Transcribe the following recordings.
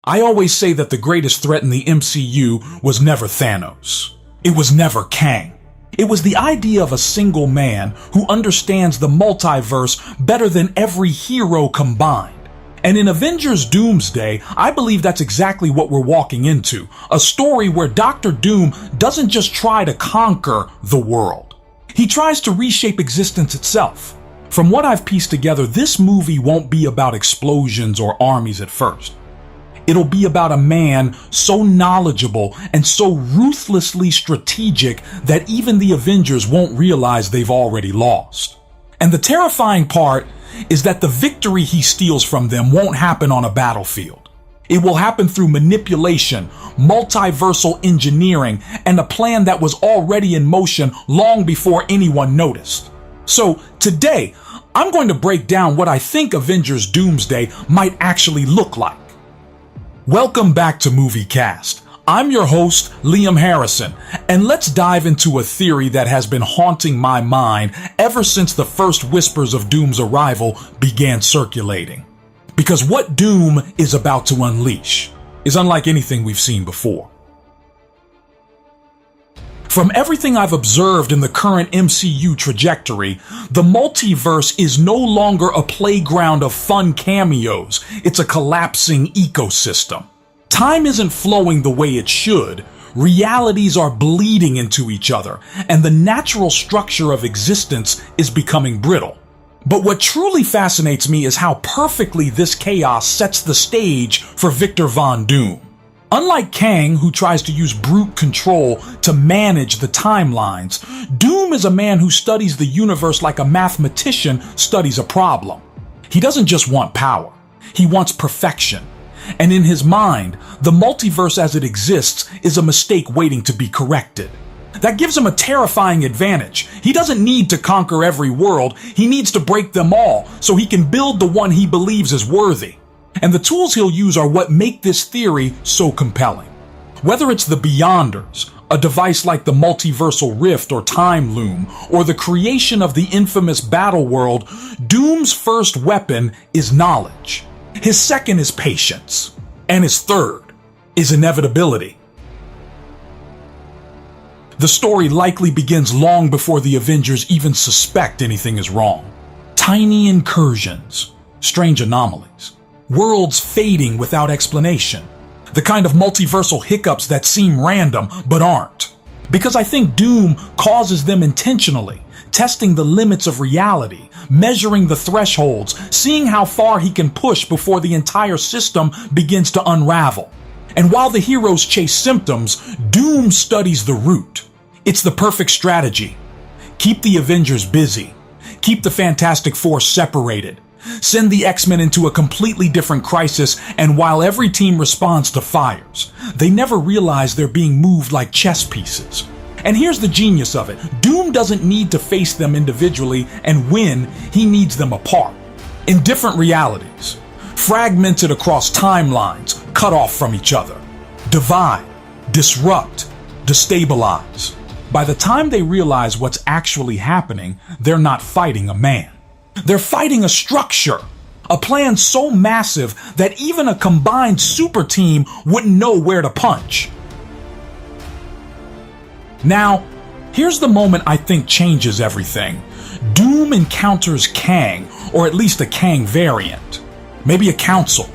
I always say that the greatest threat in the MCU was never Thanos. It was never Kang. It was the idea of a single man who understands the multiverse better than every hero combined. And in Avengers Doomsday, I believe that's exactly what we're walking into. A story where Dr. Doom doesn't just try to conquer the world. He tries to reshape existence itself. From what I've pieced together, this movie won't be about explosions or armies at first. It'll be about a man so knowledgeable and so ruthlessly strategic that even the Avengers won't realize they've already lost. And the terrifying part is that the victory he steals from them won't happen on a battlefield. It will happen through manipulation, multiversal engineering, and a plan that was already in motion long before anyone noticed. So today, I'm going to break down what I think Avengers Doomsday might actually look like. Welcome back to Movie Cast. I'm your host, Liam Harrison, and let's dive into a theory that has been haunting my mind ever since the first whispers of Doom's arrival began circulating. Because what Doom is about to unleash is unlike anything we've seen before. From everything I've observed in the current MCU trajectory, the multiverse is no longer a playground of fun cameos, it's a collapsing ecosystem. Time isn't flowing the way it should, realities are bleeding into each other, and the natural structure of existence is becoming brittle. But what truly fascinates me is how perfectly this chaos sets the stage for Victor Von Doom. Unlike Kang, who tries to use brute control to manage the timelines, Doom is a man who studies the universe like a mathematician studies a problem. He doesn't just want power, he wants perfection. And in his mind, the multiverse as it exists is a mistake waiting to be corrected. That gives him a terrifying advantage. He doesn't need to conquer every world, he needs to break them all so he can build the one he believes is worthy. And the tools he'll use are what make this theory so compelling. Whether it's the Beyonders, a device like the multiversal rift or time loom, or the creation of the infamous Battleworld, Doom's first weapon is knowledge. His second is patience. And his third is inevitability. The story likely begins long before the Avengers even suspect anything is wrong. Tiny incursions, strange anomalies. Worlds fading without explanation. The kind of multiversal hiccups that seem random but aren't. Because I think Doom causes them intentionally, testing the limits of reality, measuring the thresholds, seeing how far he can push before the entire system begins to unravel. And while the heroes chase symptoms, Doom studies the root. It's the perfect strategy. Keep the Avengers busy. Keep the Fantastic Four separated. Send the X-Men into a completely different crisis, and while every team responds to fires, they never realize they're being moved like chess pieces. And here's the genius of it. Doom doesn't need to face them individually and win, he needs them apart. In different realities. Fragmented across timelines, cut off from each other. Divide, disrupt, destabilize. By the time they realize what's actually happening, they're not fighting a man. They're fighting a structure, a plan so massive that even a combined super team wouldn't know where to punch. Now, here's the moment I think changes everything. Doom encounters Kang, or at least a Kang variant. Maybe a council,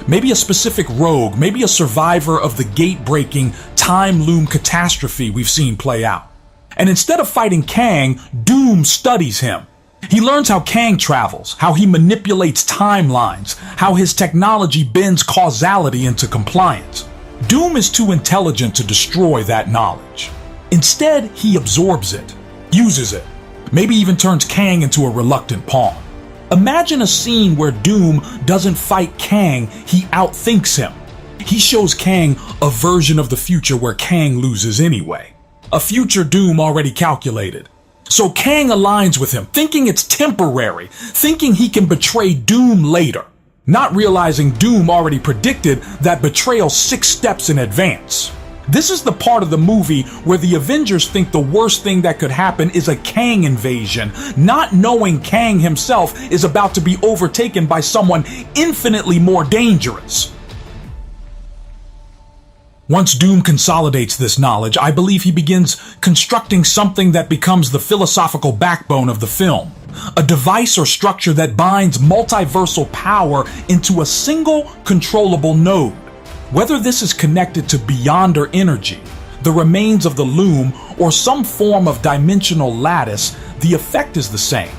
maybe a specific rogue, maybe a survivor of the gate-breaking time loom catastrophe we've seen play out. And instead of fighting Kang, Doom studies him. He learns how Kang travels, how he manipulates timelines, how his technology bends causality into compliance. Doom is too intelligent to destroy that knowledge. Instead, he absorbs it, uses it, maybe even turns Kang into a reluctant pawn. Imagine a scene where Doom doesn't fight Kang, he outthinks him. He shows Kang a version of the future where Kang loses anyway. A future Doom already calculated. So Kang aligns with him, thinking it's temporary, thinking he can betray Doom later, not realizing Doom already predicted that betrayal 6 steps in advance. This is the part of the movie where the Avengers think the worst thing that could happen is a Kang invasion, not knowing Kang himself is about to be overtaken by someone infinitely more dangerous. Once Doom consolidates this knowledge, I believe he begins constructing something that becomes the philosophical backbone of the film. A device or structure that binds multiversal power into a single controllable node. Whether this is connected to Beyonder energy, the remains of the loom, or some form of dimensional lattice, the effect is the same.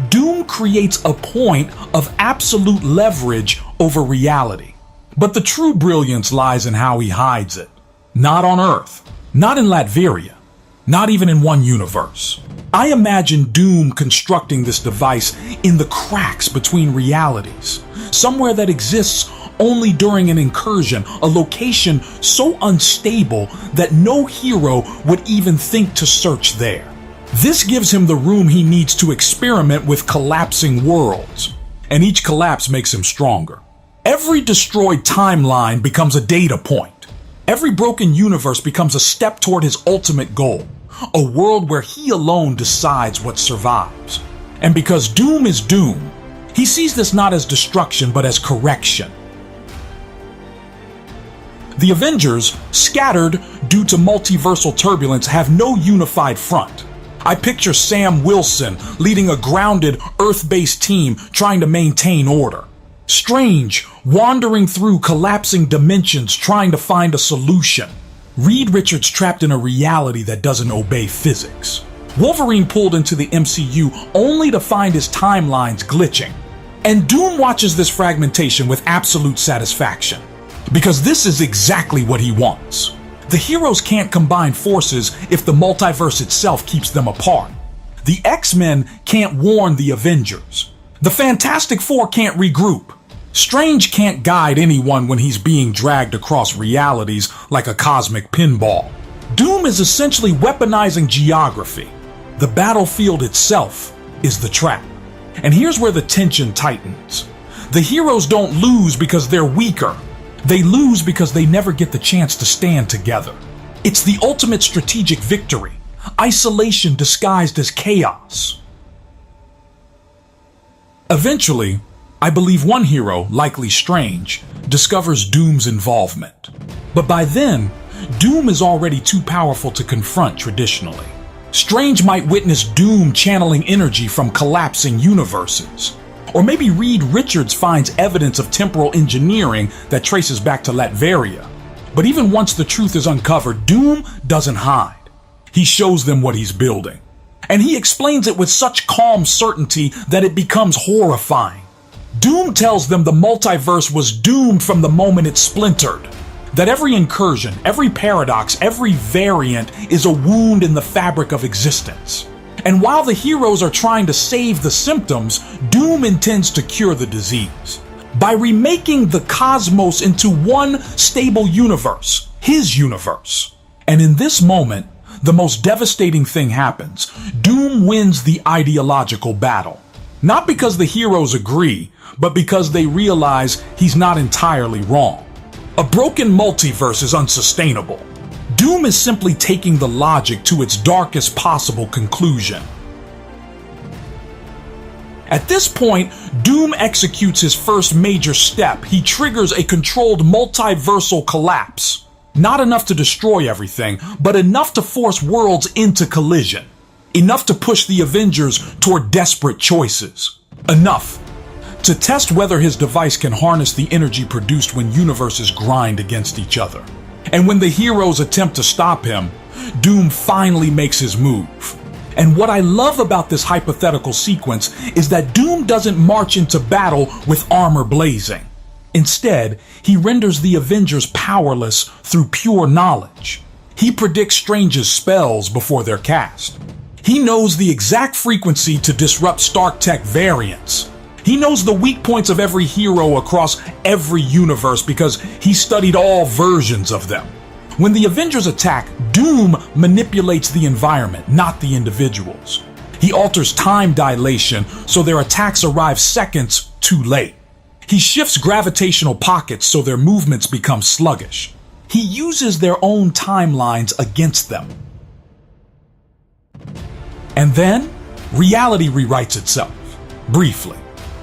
Doom creates a point of absolute leverage over reality. But the true brilliance lies in how he hides it. Not on Earth, not in Latveria, not even in one universe. I imagine Doom constructing this device in the cracks between realities, somewhere that exists only during an incursion, a location so unstable that no hero would even think to search there. This gives him the room he needs to experiment with collapsing worlds, and each collapse makes him stronger. Every destroyed timeline becomes a data point. Every broken universe becomes a step toward his ultimate goal, a world where he alone decides what survives. And because Doom is Doom, he sees this not as destruction but as correction. The Avengers, scattered due to multiversal turbulence, have no unified front. I picture Sam Wilson leading a grounded, Earth-based team trying to maintain order. Strange, wandering through collapsing dimensions trying to find a solution. Reed Richards trapped in a reality that doesn't obey physics. Wolverine pulled into the MCU only to find his timelines glitching. And Doom watches this fragmentation with absolute satisfaction. Because this is exactly what he wants. The heroes can't combine forces if the multiverse itself keeps them apart. The X-Men can't warn the Avengers. The Fantastic Four can't regroup. Strange can't guide anyone when he's being dragged across realities like a cosmic pinball. Doom is essentially weaponizing geography. The battlefield itself is the trap. And here's where the tension tightens. The heroes don't lose because they're weaker. They lose because they never get the chance to stand together. It's the ultimate strategic victory. Isolation disguised as chaos. Eventually, I believe one hero, likely Strange, discovers Doom's involvement. But by then, Doom is already too powerful to confront traditionally. Strange might witness Doom channeling energy from collapsing universes. Or maybe Reed Richards finds evidence of temporal engineering that traces back to Latveria. But even once the truth is uncovered, Doom doesn't hide. He shows them what he's building. And he explains it with such calm certainty that it becomes horrifying. Doom tells them the multiverse was doomed from the moment it splintered. That every incursion, every paradox, every variant is a wound in the fabric of existence. And while the heroes are trying to save the symptoms, Doom intends to cure the disease. By remaking the cosmos into one stable universe, his universe. And in this moment, the most devastating thing happens. Doom wins the ideological battle. Not because the heroes agree, but because they realize he's not entirely wrong. A broken multiverse is unsustainable. Doom is simply taking the logic to its darkest possible conclusion. At this point, Doom executes his first major step. He triggers a controlled multiversal collapse. Not enough to destroy everything, but enough to force worlds into collision. Enough to push the Avengers toward desperate choices. Enough to test whether his device can harness the energy produced when universes grind against each other. And when the heroes attempt to stop him, Doom finally makes his move. And what I love about this hypothetical sequence is that Doom doesn't march into battle with armor blazing. Instead, he renders the Avengers powerless through pure knowledge. He predicts Strange's spells before they're cast. He knows the exact frequency to disrupt Stark Tech variants. He knows the weak points of every hero across every universe because he studied all versions of them. When the Avengers attack, Doom manipulates the environment, not the individuals. He alters time dilation so their attacks arrive seconds too late. He shifts gravitational pockets so their movements become sluggish. He uses their own timelines against them. And then, reality rewrites itself, briefly.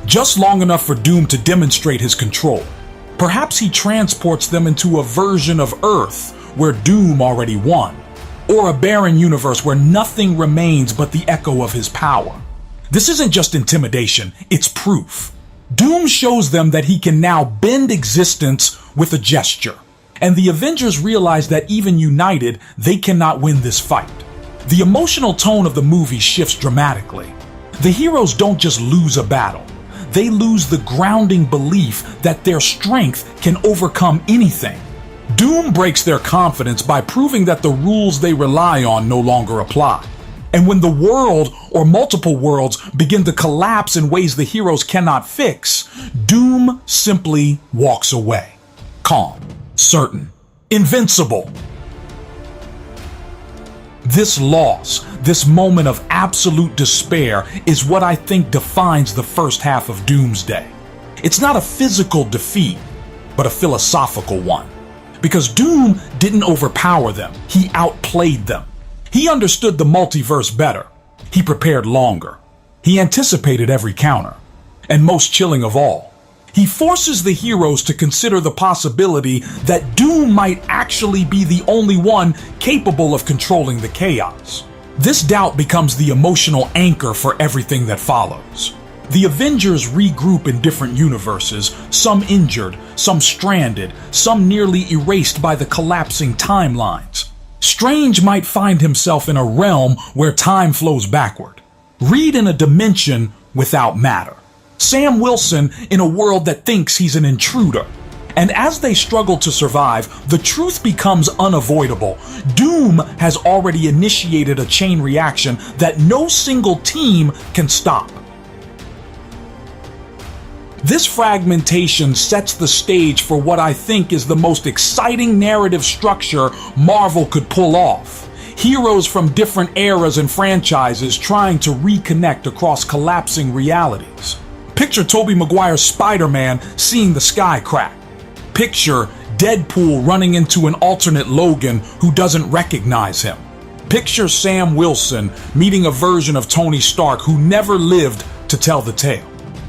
Just long enough for Doom to demonstrate his control. Perhaps he transports them into a version of Earth where Doom already won, or a barren universe where nothing remains but the echo of his power. This isn't just intimidation, it's proof. Doom shows them that he can now bend existence with a gesture, and the Avengers realize that even united, they cannot win this fight. The emotional tone of the movie shifts dramatically. The heroes don't just lose a battle, they lose the grounding belief that their strength can overcome anything. Doom breaks their confidence by proving that the rules they rely on no longer apply. And when the world or multiple worlds begin to collapse in ways the heroes cannot fix, Doom simply walks away. Calm, certain, invincible. This loss, this moment of absolute despair, is what I think defines the first half of Doomsday. It's not a physical defeat, but a philosophical one. Because Doom didn't overpower them, he outplayed them. He understood the multiverse better. He prepared longer. He anticipated every counter. And most chilling of all, he forces the heroes to consider the possibility that Doom might actually be the only one capable of controlling the chaos. This doubt becomes the emotional anchor for everything that follows. The Avengers regroup in different universes, some injured, some stranded, some nearly erased by the collapsing timelines. Strange might find himself in a realm where time flows backward. Reed in a dimension without matter. Sam Wilson in a world that thinks he's an intruder. And as they struggle to survive, the truth becomes unavoidable. Doom has already initiated a chain reaction that no single team can stop. This fragmentation sets the stage for what I think is the most exciting narrative structure Marvel could pull off. Heroes from different eras and franchises trying to reconnect across collapsing realities. Picture Tobey Maguire's Spider-Man seeing the sky crack. Picture Deadpool running into an alternate Logan who doesn't recognize him. Picture Sam Wilson meeting a version of Tony Stark who never lived to tell the tale.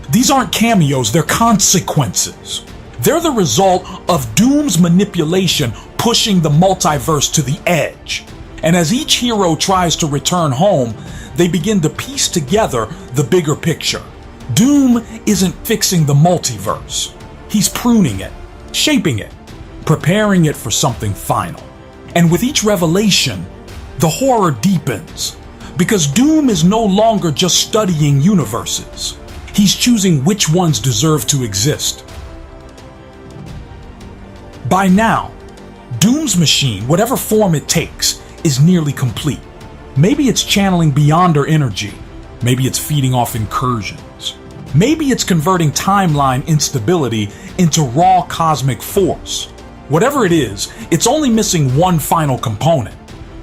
These aren't cameos, they're consequences. They're the result of Doom's manipulation pushing the multiverse to the edge. And as each hero tries to return home, they begin to piece together the bigger picture. Doom isn't fixing the multiverse. He's pruning it, shaping it, preparing it for something final. And with each revelation, the horror deepens. Because Doom is no longer just studying universes. He's choosing which ones deserve to exist. By now, Doom's machine, whatever form it takes, is nearly complete. Maybe it's channeling Beyonder energy. Maybe it's feeding off incursions. Maybe it's converting timeline instability into raw cosmic force. Whatever it is, it's only missing one final component.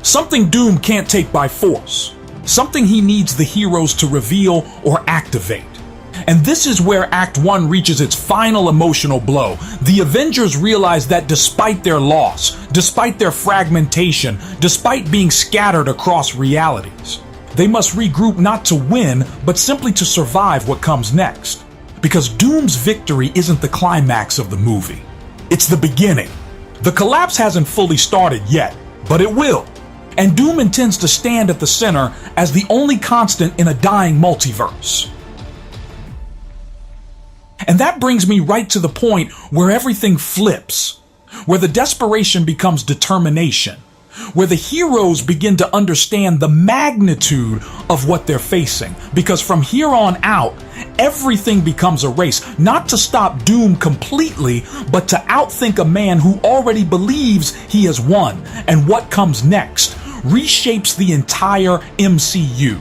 Something Doom can't take by force. Something he needs the heroes to reveal or activate. And this is where Act 1 reaches its final emotional blow. The Avengers realize that despite their loss, despite their fragmentation, despite being scattered across realities, they must regroup not to win, but simply to survive what comes next. Because Doom's victory isn't the climax of the movie. It's the beginning. The collapse hasn't fully started yet, but it will. And Doom intends to stand at the center as the only constant in a dying multiverse. And that brings me right to the point where everything flips, where the desperation becomes determination, where the heroes begin to understand the magnitude of what they're facing. Because from here on out, everything becomes a race, not to stop Doom completely, but to outthink a man who already believes he has won. And what comes next reshapes the entire MCU.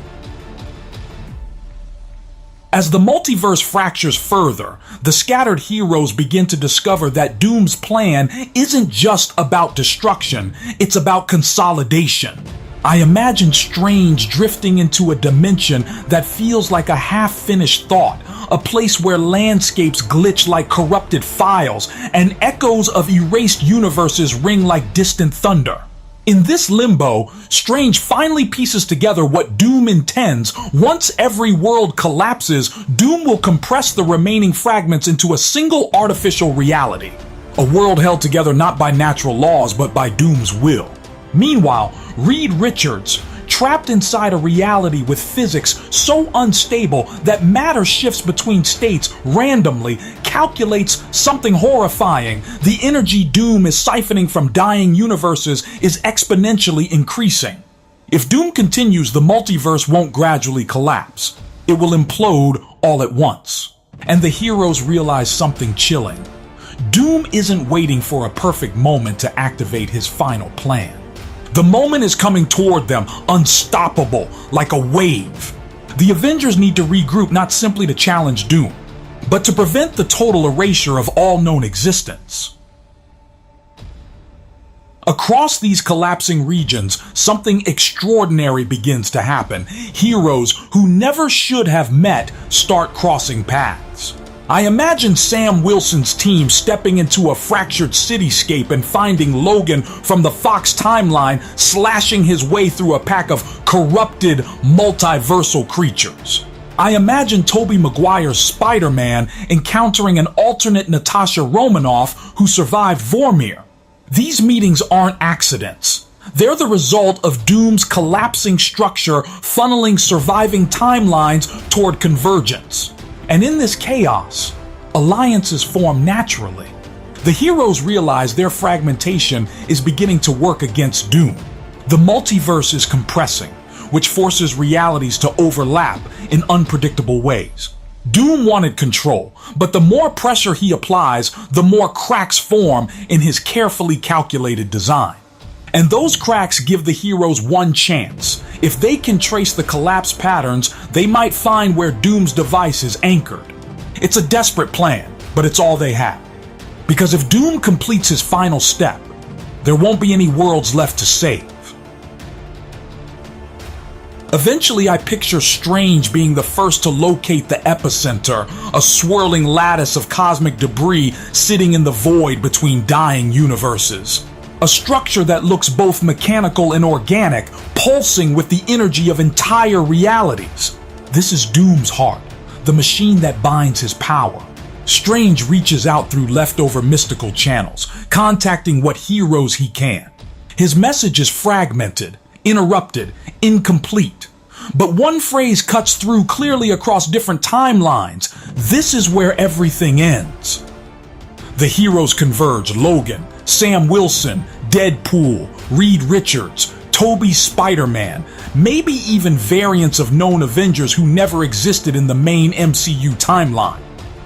As the multiverse fractures further, the scattered heroes begin to discover that Doom's plan isn't just about destruction, it's about consolidation. I imagine Strange drifting into a dimension that feels like a half-finished thought, a place where landscapes glitch like corrupted files, and echoes of erased universes ring like distant thunder. In this limbo, Strange finally pieces together what Doom intends. Once every world collapses, Doom will compress the remaining fragments into a single artificial reality. A world held together not by natural laws, but by Doom's will. Meanwhile, Reed Richards, trapped inside a reality with physics so unstable that matter shifts between states randomly, calculates something horrifying. The energy Doom is siphoning from dying universes is exponentially increasing. If Doom continues, the multiverse won't gradually collapse. It will implode all at once. And the heroes realize something chilling. Doom isn't waiting for a perfect moment to activate his final plan. The moment is coming toward them, unstoppable, like a wave. The Avengers need to regroup not simply to challenge Doom, but to prevent the total erasure of all known existence. Across these collapsing regions, something extraordinary begins to happen. Heroes who never should have met start crossing paths. I imagine Sam Wilson's team stepping into a fractured cityscape and finding Logan from the Fox timeline slashing his way through a pack of corrupted multiversal creatures. I imagine Tobey Maguire's Spider-Man encountering an alternate Natasha Romanoff who survived Vormir. These meetings aren't accidents. They're the result of Doom's collapsing structure funneling surviving timelines toward convergence. And in this chaos, alliances form naturally. The heroes realize their fragmentation is beginning to work against Doom. The multiverse is compressing, which forces realities to overlap in unpredictable ways. Doom wanted control, but the more pressure he applies, the more cracks form in his carefully calculated design. And those cracks give the heroes one chance. If they can trace the collapse patterns, they might find where Doom's device is anchored. It's a desperate plan, but it's all they have. Because if Doom completes his final step, there won't be any worlds left to save. Eventually, I picture Strange being the first to locate the epicenter, a swirling lattice of cosmic debris sitting in the void between dying universes. A structure that looks both mechanical and organic, pulsing with the energy of entire realities. This is Doom's heart, the machine that binds his power. Strange reaches out through leftover mystical channels, contacting what heroes he can. His message is fragmented, interrupted, incomplete. But one phrase cuts through clearly across different timelines. This is where everything ends. The heroes converge: Logan, Sam Wilson, Deadpool, Reed Richards, Tobey's Spider-Man, maybe even variants of known Avengers who never existed in the main MCU timeline.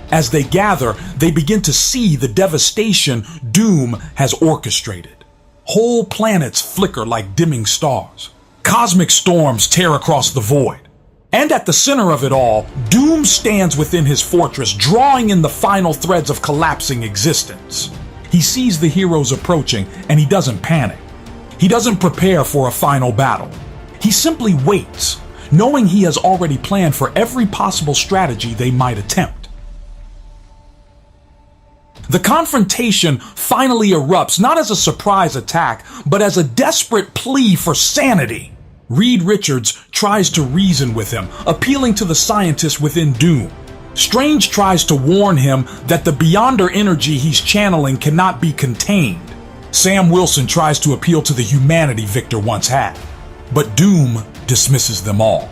As they gather, they begin to see the devastation Doom has orchestrated. Whole planets flicker like dimming stars. Cosmic storms tear across the void. And at the center of it all, Doom stands within his fortress, drawing in the final threads of collapsing existence. He sees the heroes approaching, and he doesn't panic. He doesn't prepare for a final battle. He simply waits, knowing he has already planned for every possible strategy they might attempt. The confrontation finally erupts, not as a surprise attack, but as a desperate plea for sanity. Reed Richards tries to reason with him, appealing to the scientist within Doom. Strange tries to warn him that the beyonder energy he's channeling cannot be contained. Sam Wilson tries to appeal to the humanity Victor once had. But Doom dismisses them all.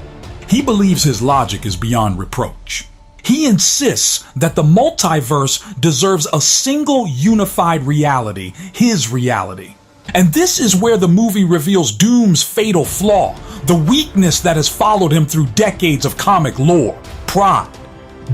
He believes his logic is beyond reproach. He insists that the multiverse deserves a single unified reality, his reality. And this is where the movie reveals Doom's fatal flaw, the weakness that has followed him through decades of comic lore: pride.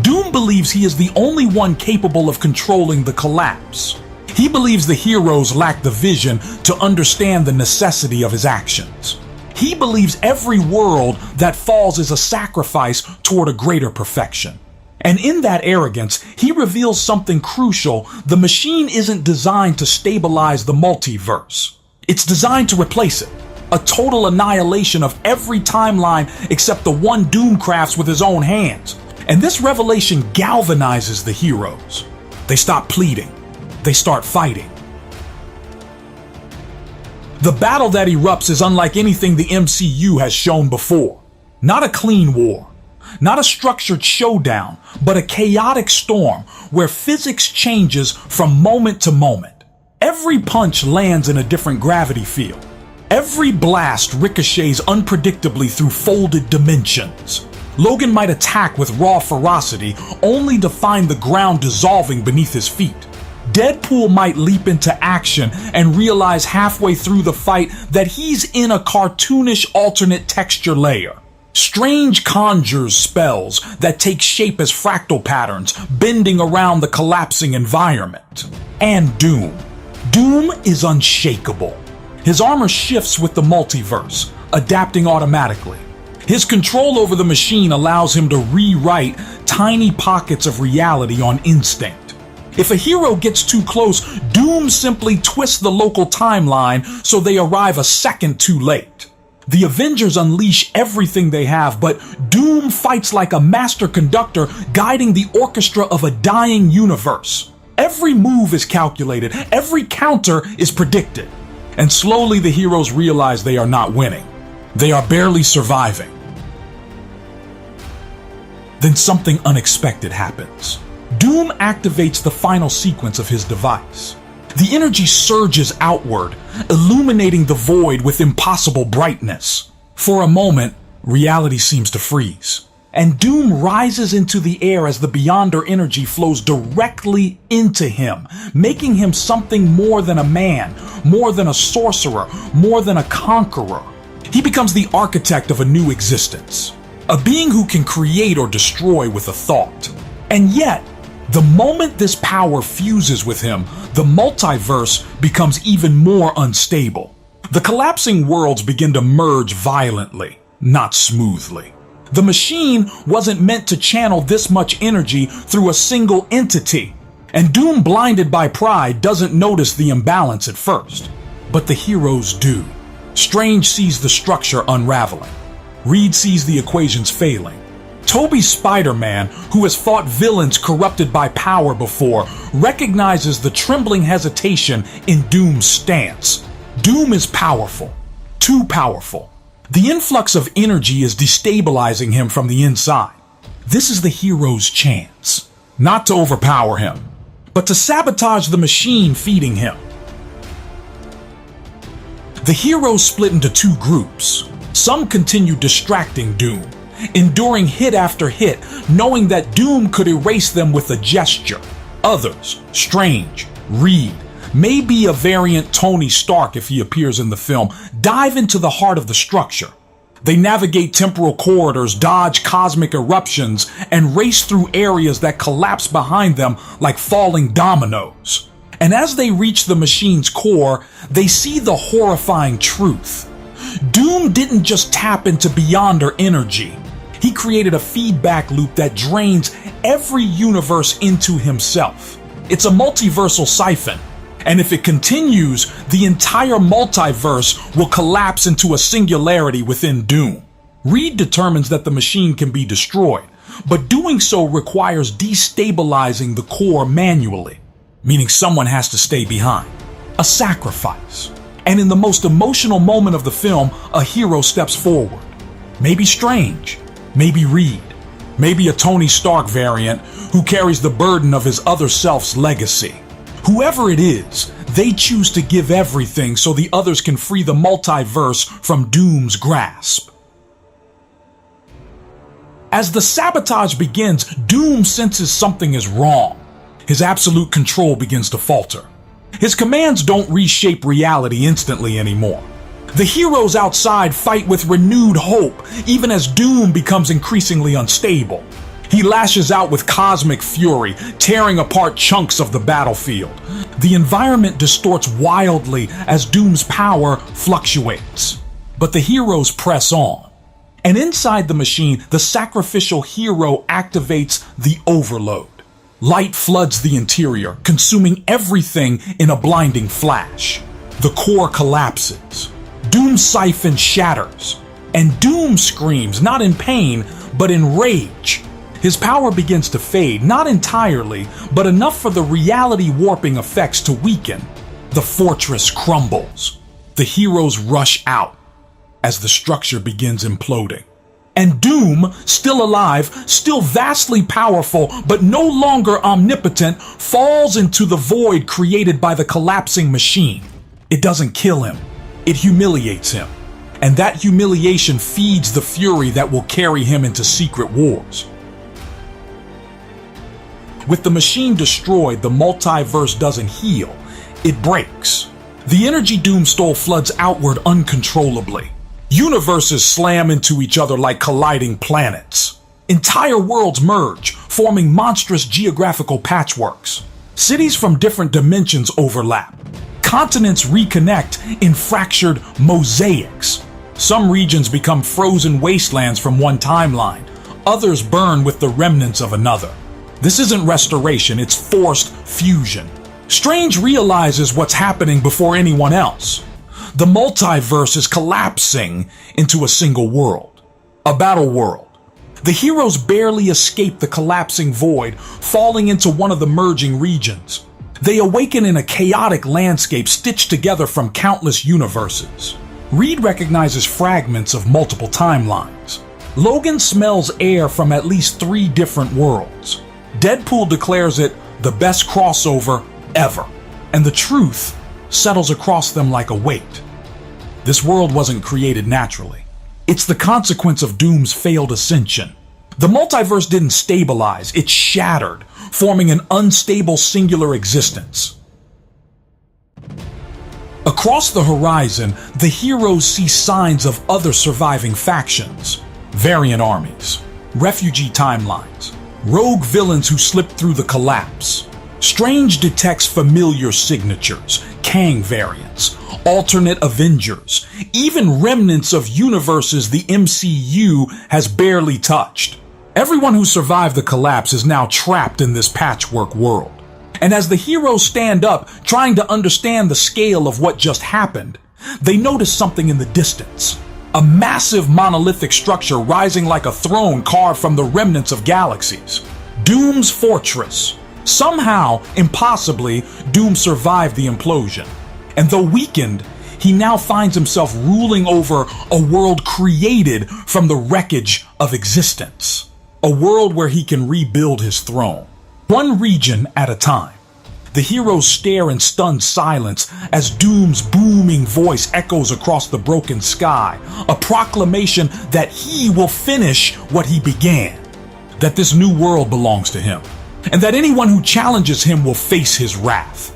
Doom believes he is the only one capable of controlling the collapse. He believes the heroes lack the vision to understand the necessity of his actions. He believes every world that falls is a sacrifice toward a greater perfection. And in that arrogance, he reveals something crucial. The machine isn't designed to stabilize the multiverse. It's designed to replace it. A total annihilation of every timeline except the one Doom crafts with his own hands. And this revelation galvanizes the heroes. They stop pleading. They start fighting. The battle that erupts is unlike anything the MCU has shown before. Not a clean war, not a structured showdown, but a chaotic storm where physics changes from moment to moment. Every punch lands in a different gravity field. Every blast ricochets unpredictably through folded dimensions. Logan might attack with raw ferocity, only to find the ground dissolving beneath his feet. Deadpool might leap into action and realize halfway through the fight that he's in a cartoonish alternate texture layer. Strange conjures spells that take shape as fractal patterns, bending around the collapsing environment. And Doom. Doom is unshakable. His armor shifts with the multiverse, adapting automatically. His control over the machine allows him to rewrite tiny pockets of reality on instinct. If a hero gets too close, Doom simply twists the local timeline so they arrive a second too late. The Avengers unleash everything they have, but Doom fights like a master conductor guiding the orchestra of a dying universe. Every move is calculated, every counter is predicted. And slowly the heroes realize they are not winning. They are barely surviving. Then something unexpected happens. Doom activates the final sequence of his device. The energy surges outward, illuminating the void with impossible brightness. For a moment, reality seems to freeze, and Doom rises into the air as the Beyonder energy flows directly into him, making him something more than a man, more than a sorcerer, more than a conqueror. He becomes the architect of a new existence, a being who can create or destroy with a thought. And yet, the moment this power fuses with him, the multiverse becomes even more unstable. The collapsing worlds begin to merge violently, not smoothly. The machine wasn't meant to channel this much energy through a single entity, and Doom, blinded by pride, doesn't notice the imbalance at first. But the heroes do. Strange sees the structure unraveling. Reed sees the equations failing. Toby's Spider-Man, who has fought villains corrupted by power before, recognizes the trembling hesitation in Doom's stance. Doom is powerful. Too powerful. The influx of energy is destabilizing him from the inside. This is the hero's chance. Not to overpower him, but to sabotage the machine feeding him. The heroes split into two groups. Some continue distracting Doom, enduring hit after hit, knowing that Doom could erase them with a gesture. Others, Strange, Reed, maybe a variant Tony Stark if he appears in the film, dive into the heart of the structure. They navigate temporal corridors, dodge cosmic eruptions, and race through areas that collapse behind them like falling dominoes. And as they reach the machine's core, they see the horrifying truth. Doom didn't just tap into Beyonder energy. He created a feedback loop that drains every universe into himself. It's a multiversal siphon, and if it continues, the entire multiverse will collapse into a singularity within Doom. Reed determines that the machine can be destroyed, but doing so requires destabilizing the core manually, meaning someone has to stay behind. A sacrifice. And in the most emotional moment of the film, a hero steps forward. Maybe Strange. Maybe Reed. Maybe a Tony Stark variant who carries the burden of his other self's legacy. Whoever it is, they choose to give everything so the others can free the multiverse from Doom's grasp. As the sabotage begins, Doom senses something is wrong. His absolute control begins to falter. His commands don't reshape reality instantly anymore. The heroes outside fight with renewed hope, even as Doom becomes increasingly unstable. He lashes out with cosmic fury, tearing apart chunks of the battlefield. The environment distorts wildly as Doom's power fluctuates. But the heroes press on. And inside the machine, the sacrificial hero activates the overload. Light floods the interior, consuming everything in a blinding flash. The core collapses. Doom's siphon shatters, and Doom screams, not in pain, but in rage. His power begins to fade, not entirely, but enough for the reality warping effects to weaken. The fortress crumbles. The heroes rush out as the structure begins imploding. And Doom, still alive, still vastly powerful, but no longer omnipotent, falls into the void created by the collapsing machine. It doesn't kill him. It humiliates him. And that humiliation feeds the fury that will carry him into Secret Wars. With the machine destroyed, the multiverse doesn't heal. It breaks. The energy Doom stole floods outward uncontrollably. Universes slam into each other like colliding planets. Entire worlds merge, forming monstrous geographical patchworks. Cities from different dimensions overlap. Continents reconnect in fractured mosaics. Some regions become frozen wastelands from one timeline. Others burn with the remnants of another. This isn't restoration, it's forced fusion. Strange realizes what's happening before anyone else. The multiverse is collapsing into a single world. A Battleworld. The heroes barely escape the collapsing void, falling into one of the merging regions. They awaken in a chaotic landscape stitched together from countless universes. Reed recognizes fragments of multiple timelines. Logan smells air from at least 3 different worlds. Deadpool declares it the best crossover ever. And the truth settles across them like a weight. This world wasn't created naturally. It's the consequence of Doom's failed ascension. The multiverse didn't stabilize, it shattered, forming an unstable singular existence. Across the horizon, the heroes see signs of other surviving factions. Variant armies, refugee timelines, rogue villains who slipped through the collapse. Strange detects familiar signatures, Kang variants, alternate Avengers, even remnants of universes the MCU has barely touched. Everyone who survived the collapse is now trapped in this patchwork world. And as the heroes stand up, trying to understand the scale of what just happened, they notice something in the distance. A massive monolithic structure rising like a throne carved from the remnants of galaxies. Doom's fortress. Somehow, impossibly, Doom survived the implosion. And though weakened, he now finds himself ruling over a world created from the wreckage of existence. A world where he can rebuild his throne. One region at a time. The heroes stare in stunned silence as Doom's booming voice echoes across the broken sky, a proclamation that he will finish what he began, that this new world belongs to him, and that anyone who challenges him will face his wrath.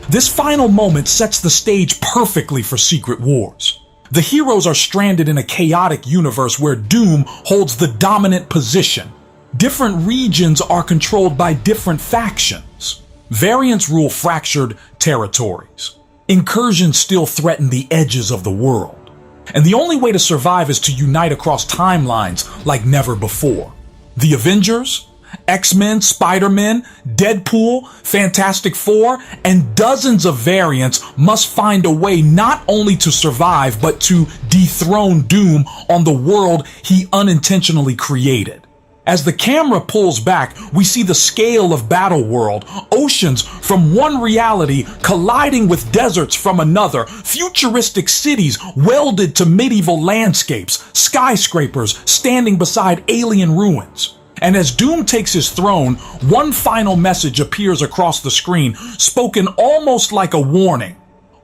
This final moment sets the stage perfectly for Secret Wars. The heroes are stranded in a chaotic universe where Doom holds the dominant position. Different regions are controlled by different factions. Variants rule fractured territories. Incursions still threaten the edges of the world. And the only way to survive is to unite across timelines like never before. The Avengers, X-Men, Spider-Man, Deadpool, Fantastic Four, and dozens of variants must find a way not only to survive, but to dethrone Doom on the world he unintentionally created. As the camera pulls back, we see the scale of Battleworld, oceans from one reality colliding with deserts from another, futuristic cities welded to medieval landscapes, skyscrapers standing beside alien ruins. And as Doom takes his throne, one final message appears across the screen, spoken almost like a warning.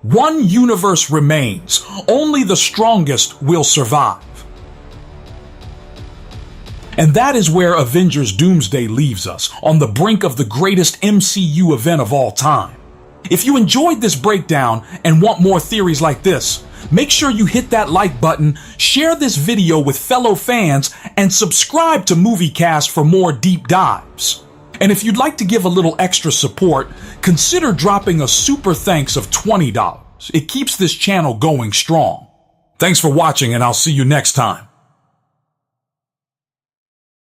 One universe remains. Only the strongest will survive. And that is where Avengers Doomsday leaves us, on the brink of the greatest MCU event of all time. If you enjoyed this breakdown and want more theories like this, make sure you hit that like button, share this video with fellow fans, and subscribe to MovieCast for more deep dives. And if you'd like to give a little extra support, consider dropping a super thanks of $20. It keeps this channel going strong. Thanks for watching, and I'll see you next time.